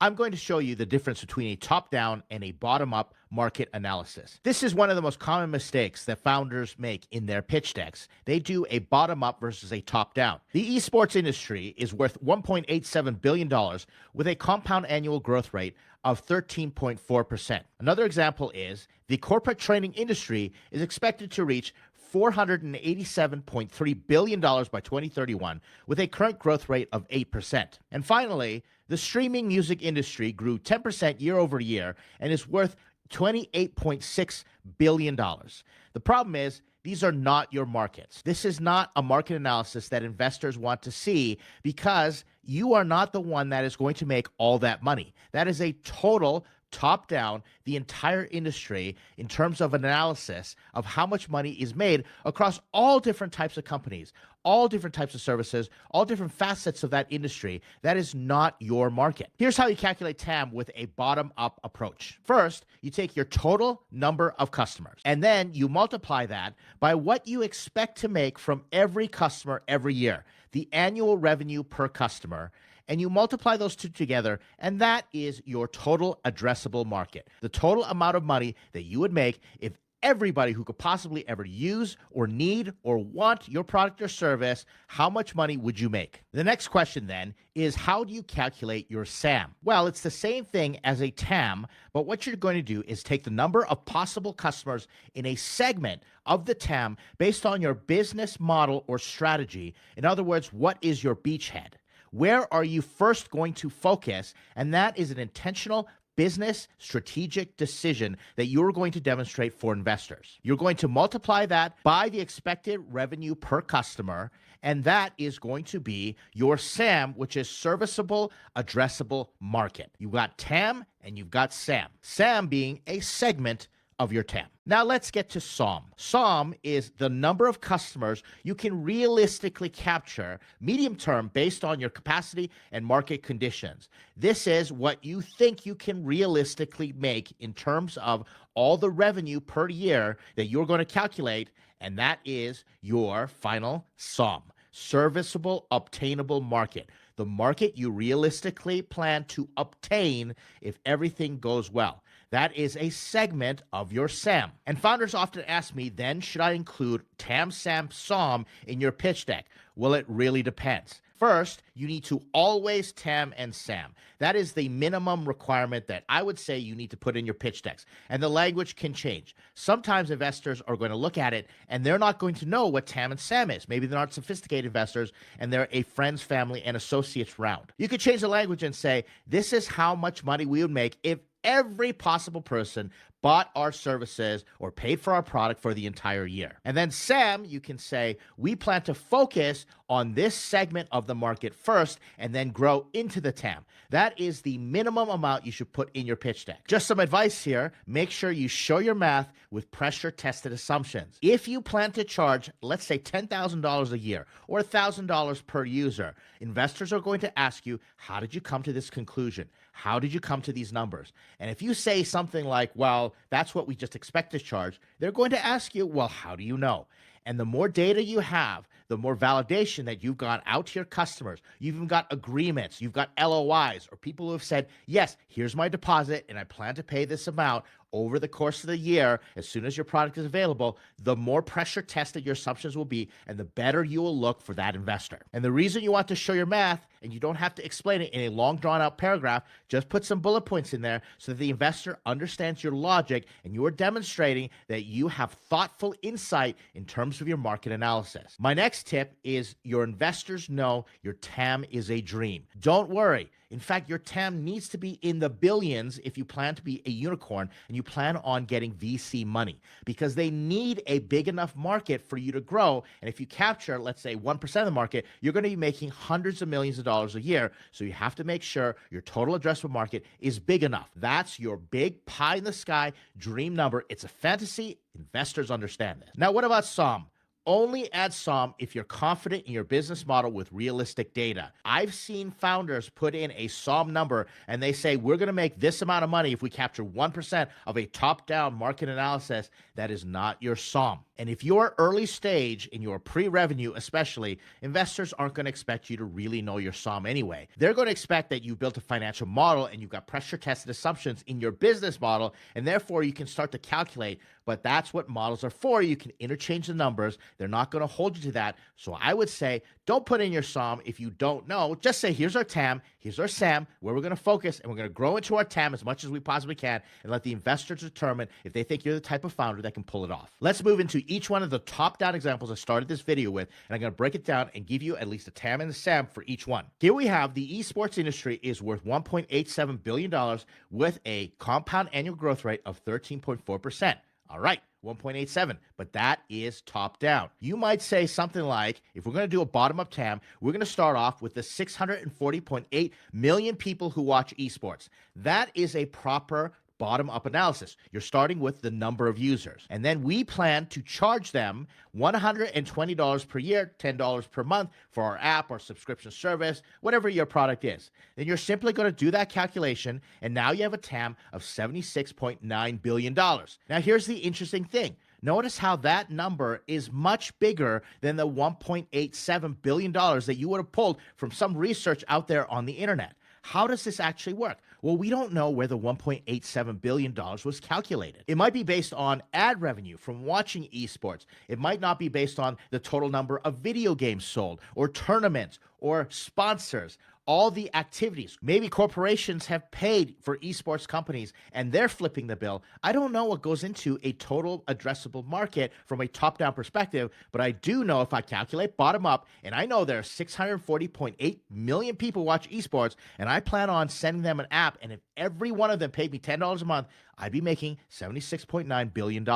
I'm going to show you the difference between a top-down and a bottom-up market analysis. This is one of the most common mistakes that founders make in their pitch decks. They do a bottom-up versus a top-down. The esports industry is worth $1.87 billion with a compound annual growth rate of 13.4%. Another example is the corporate training industry is expected to reach $487.3 billion by 2031 with a current growth rate of 8%. And finally, the streaming music industry grew 10% year over year and is worth $28.6 billion. The problem is, these are not your markets. This is not a market analysis that investors want to see because you are not the one that is going to make all that money. That is a total top down, the entire industry in terms of analysis of how much money is made across all different types of companies, all different types of services, all different facets of that industry. That is not your market. Here's how you calculate TAM with a bottom-up approach. First, you take your total number of customers, and then you multiply that by what you expect to make from every customer every year, the annual revenue per customer, and you multiply those two together, and that is your total addressable market. The total amount of money that you would make if everybody who could possibly ever use or need or want your product or service, how much money would you make? The next question then is, how do you calculate your SAM? Well, it's the same thing as a TAM, but what you're going to do is take the number of possible customers in a segment of the TAM based on your business model or strategy. In other words, what is your beachhead? Where are you first going to focus? And that is an intentional business strategic decision that you're going to demonstrate for investors. You're going to multiply that by the expected revenue per customer, and that is going to be your SAM, which is serviceable addressable market. You've got TAM and you've got SAM. SAM being a segment of your TAM. Now let's get to SOM. SOM is the number of customers you can realistically capture medium term based on your capacity and market conditions. This is what you think you can realistically make in terms of all the revenue per year that you're going to calculate, and that is your final SOM, serviceable obtainable market. The market you realistically plan to obtain if everything goes well. That is a segment of your SAM. And founders often ask me, then should I include TAM, SAM, SOM in your pitch deck? Well, it really depends. First, you need to always TAM and SAM. That is the minimum requirement that I would say you need to put in your pitch decks. And the language can change. Sometimes investors are going to look at it and they're not going to know what TAM and SAM is. Maybe they're not sophisticated investors and they're a friends, family, and associates round. You could change the language and say, this is how much money we would make if every possible person bought our services or paid for our product for the entire year. And then SAM, you can say, we plan to focus on this segment of the market first and then grow into the TAM. That is the minimum amount you should put in your pitch deck. Just some advice here, make sure you show your math with pressure-tested assumptions. If you plan to charge, let's say $10,000 a year or $1,000 per user, investors are going to ask you, how did you come to this conclusion? How did you come to these numbers? And if you say something like, well, that's what we just expect to charge, they're going to ask you, well, how do you know? And the more data you have, the more validation that you've got out to your customers. You've even got agreements, you've got LOIs, or people who have said, yes, here's my deposit, and I plan to pay this amount over the course of the year, as soon as your product is available, the more pressure tested your assumptions will be, and the better you will look for that investor. And the reason you want to show your math, and you don't have to explain it in a long drawn out paragraph, just put some bullet points in there so that the investor understands your logic, and you are demonstrating that you have thoughtful insight in terms of your market analysis. My next tip is your investors know your TAM is a dream. Don't worry. In fact, your TAM needs to be in the billions if you plan to be a unicorn and you plan on getting VC money, because they need a big enough market for you to grow. And if you capture, let's say, 1% of the market, you're going to be making hundreds of millions of dollars a year. So you have to make sure your total addressable market is big enough. That's your big pie in the sky dream number. It's a fantasy. Investors understand this. Now, what about SOM? only add SOM if you're confident in your business model with realistic data. I've seen founders put in a SOM number and they say, we're going to make this amount of money if we capture 1% of a top-down market analysis. That is not your SOM. And if you're early stage in your pre-revenue especially, investors aren't going to expect you to really know your SOM anyway. They're going to expect that you built a financial model and you've got pressure-tested assumptions in your business model, and therefore you can start to calculate. But that's what models are for. You can interchange the numbers. They're not going to hold you to that. So I would say don't put in your SOM if you don't know. Just say, here's our TAM, here's our SAM, where we're going to focus, and we're going to grow into our TAM as much as we possibly can, and let the investors determine if they think you're the type of founder that can pull it off. Let's move into each one of the top-down examples I started this video with, and I'm going to break it down and give you at least a TAM and a SAM for each one. Here we have the esports industry is worth $1.87 billion with a compound annual growth rate of 13.4%. All right, 1.87, but that is top down. You might say something like, if we're going to do a bottom-up TAM, we're going to start off with the 640.8 million people who watch esports. That is a proper bottom-up analysis. You're starting with the number of users. And then we plan to charge them $120 per year, $10 per month for our app or subscription service, whatever your product is. Then you're simply going to do that calculation, and now you have a TAM of $76.9 billion. Now, here's the interesting thing. Notice how that number is much bigger than the $1.87 billion that you would have pulled from some research out there on the internet. How does this actually work? Well, we don't know where the $1.87 billion was calculated. It might be based on ad revenue from watching esports. It might not be based on the total number of video games sold or tournaments or sponsors. All the activities. Maybe corporations have paid for esports companies and they're flipping the bill. I don't know what goes into a total addressable market from a top-down perspective, but I do know if I calculate bottom-up, and I know there are 640.8 million people watch esports, and I plan on sending them an app, and if every one of them paid me $10 a month, I'd be making $76.9 billion.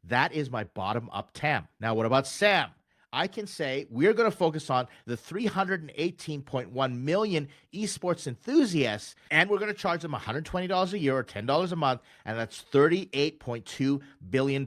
That is my bottom-up TAM. Now, what about SAM? I can say we're going to focus on the 318.1 million esports enthusiasts, and we're going to charge them $120 a year or $10 a month, and that's $38.2 billion.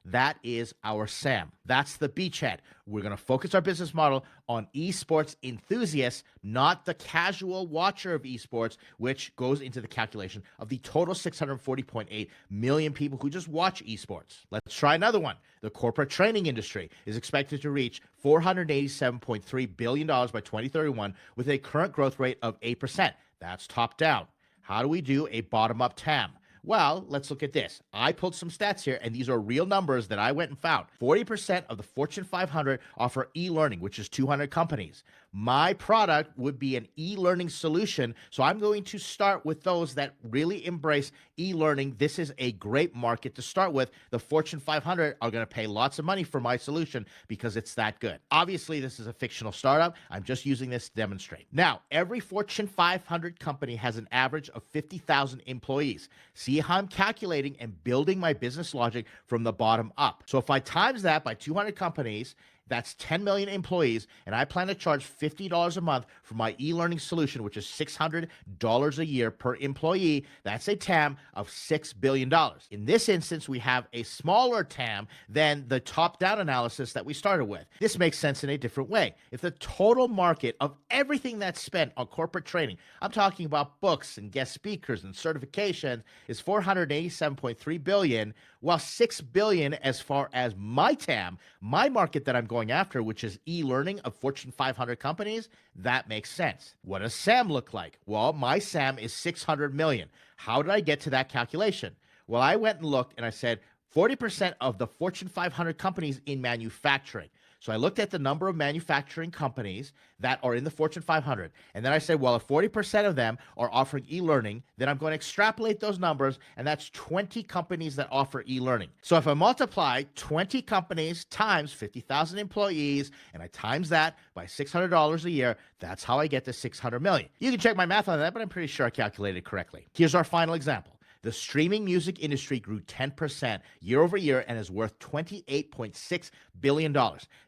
That is our SAM. That's the beachhead. We're going to focus our business model on esports enthusiasts, not the casual watcher of esports, which goes into the calculation of the total 640.8 million people who just watch esports. Let's try another one. The corporate training industry is expected to reach $487.3 billion by 2031 with a current growth rate of 8%. That's top down. How do we do a bottom-up TAM? Well, let's look at this. I pulled some stats here, and these are real numbers that I went and found. 40% of the Fortune 500 offer e-learning, which is 200 companies. My product would be an e-learning solution, so I'm going to start with those that really embrace e-learning. This is a great market to start with. The Fortune 500 are going to pay lots of money for my solution because it's that good. Obviously, this is a fictional startup. I'm just using this to demonstrate. Now, every Fortune 500 company has an average of 50,000 employees. See how I'm calculating and building my business logic from the bottom up. So if I times that by 200 companies, that's 10 million employees, and I plan to charge $50 a month for my e-learning solution, which is $600 a year per employee. That's a TAM of $6 billion. In this instance, we have a smaller TAM than the top-down analysis that we started with. This makes sense in a different way. If the total market of everything that's spent on corporate training, I'm talking about books and guest speakers and certification, is $487.3 billion, while $6 billion as far as my TAM, my market that I'm going after, which is e-learning of Fortune 500 companies, that makes sense. What does SAM look like? Well, my SAM is 600 million. How did I get to that calculation? Well, I went and looked and I said 40% of the Fortune 500 companies in manufacturing. So I looked at the number of manufacturing companies that are in the Fortune 500. And then I said, well, if 40% of them are offering e-learning, then I'm going to extrapolate those numbers, and that's 20 companies that offer e-learning. So if I multiply 20 companies times 50,000 employees, and I times that by $600 a year, that's how I get to 600 million. You can check my math on that, but I'm pretty sure I calculated correctly. Here's our final example. The streaming music industry grew 10% year over year and is worth $28.6 billion.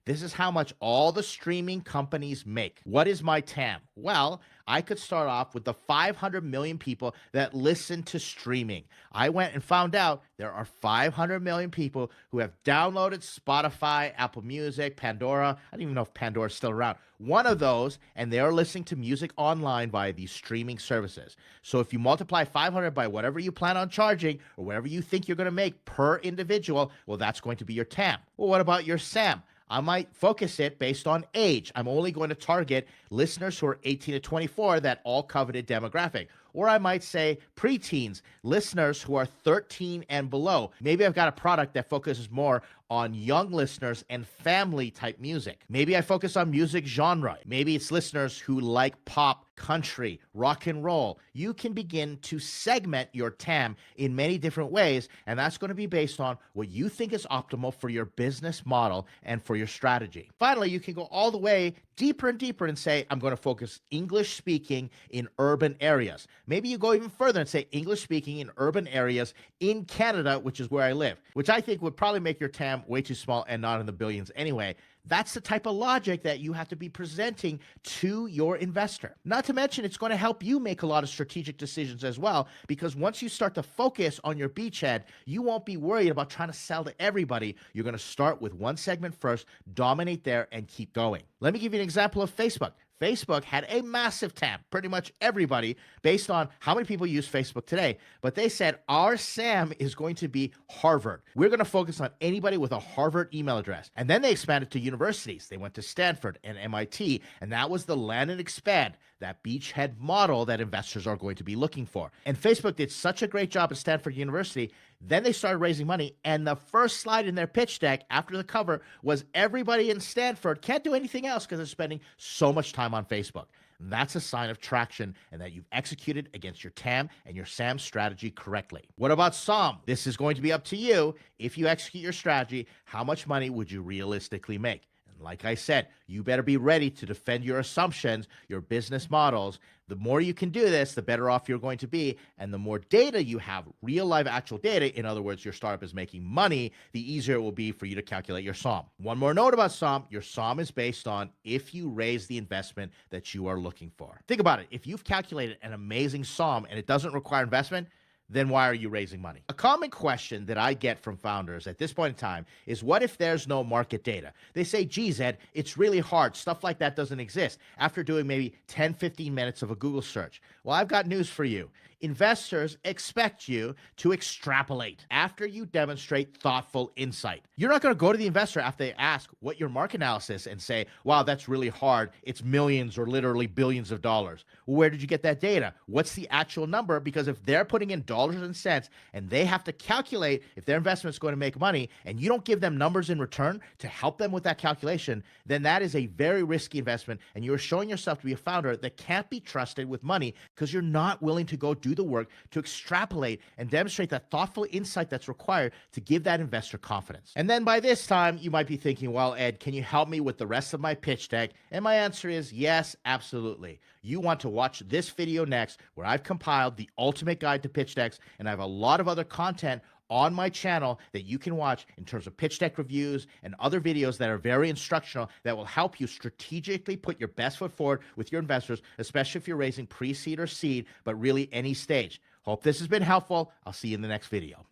This is how much all the streaming companies make. What is my TAM? Well, I could start off with the 500 million people that listen to streaming. I went and found out there are 500 million people who have downloaded Spotify, Apple Music, Pandora. I don't even know if Pandora is still around. One of those, and they're listening to music online via these streaming services. So if you multiply 500 by whatever you plan on charging or whatever you think you're going to make per individual, well, that's going to be your TAM. Well, what about your SAM? I might focus it based on age. I'm only going to target listeners who are 18 to 24, that all coveted demographic. Or I might say preteens, listeners who are 13 and below. Maybe I've got a product that focuses more on young listeners and family type music. Maybe I focus on music genre. Maybe it's listeners who like pop, country, rock and roll. You can begin to segment your TAM in many different ways, and that's going to be based on what you think is optimal for your business model and for your strategy. Finally, you can go all the way deeper and deeper and say, I'm going to focus English speaking in urban areas. Maybe you go even further and say English speaking in urban areas in Canada, which is where I live, which I think would probably make your TAM way too small and not in the billions anyway. That's the type of logic that you have to be presenting to your investor. Not to mention, it's going to help you make a lot of strategic decisions as well, because once you start to focus on your beachhead, you won't be worried about trying to sell to everybody. You're going to start with one segment first, dominate there, and keep going. Let me give you an example of Facebook. Facebook had a massive TAM, pretty much everybody, based on how many people use Facebook today. But they said our SAM is going to be Harvard. We're going to focus on anybody with a Harvard email address. And then they expanded to universities. They went to Stanford and MIT, and that was the land and expand, that beachhead model that investors are going to be looking for. And Facebook did such a great job at Stanford University. Then they started raising money, and the first slide in their pitch deck after the cover was everybody in Stanford can't do anything else because they're spending so much time on Facebook. That's a sign of traction and that you've executed against your TAM and your SAM strategy correctly. What about SOM? This is going to be up to you. If you execute your strategy, how much money would you realistically make? Like I said, you better be ready to defend your assumptions, your business models. The more you can do this, the better off you're going to be. And the more data you have, real live actual data, in other words, your startup is making money, the easier it will be for you to calculate your SOM. One more note about SOM, your SOM is based on if you raise the investment that you are looking for. Think about it. If you've calculated an amazing SOM and it doesn't require investment, then why are you raising money? A common question that I get from founders at this point in time is, what if there's no market data? They say, geez, Ed, it's really hard. Stuff like that doesn't exist, after doing maybe 10, 15 minutes of a Google search. Well, I've got news for you. Investors expect you to extrapolate after you demonstrate thoughtful insight. You're not going to go to the investor after they ask what your market analysis and say, wow, that's really hard. It's millions or literally billions of dollars. Well, where did you get that data? What's the actual number? Because if they're putting in dollars and cents and they have to calculate if their investment is going to make money, and you don't give them numbers in return to help them with that calculation, then that is a very risky investment. And you're showing yourself to be a founder that can't be trusted with money because you're not willing to go do the work to extrapolate and demonstrate that thoughtful insight that's required to give that investor confidence. And then by this time, you might be thinking, well, Ed, can you help me with the rest of my pitch deck? And my answer is yes, absolutely. You want to watch this video next, where I've compiled the ultimate guide to pitch decks, and I have a lot of other content on my channel that you can watch in terms of pitch deck reviews and other videos that are very instructional that will help you strategically put your best foot forward with your investors, especially if you're raising pre-seed or seed, but really any stage. Hope this has been helpful. I'll see you in the next video.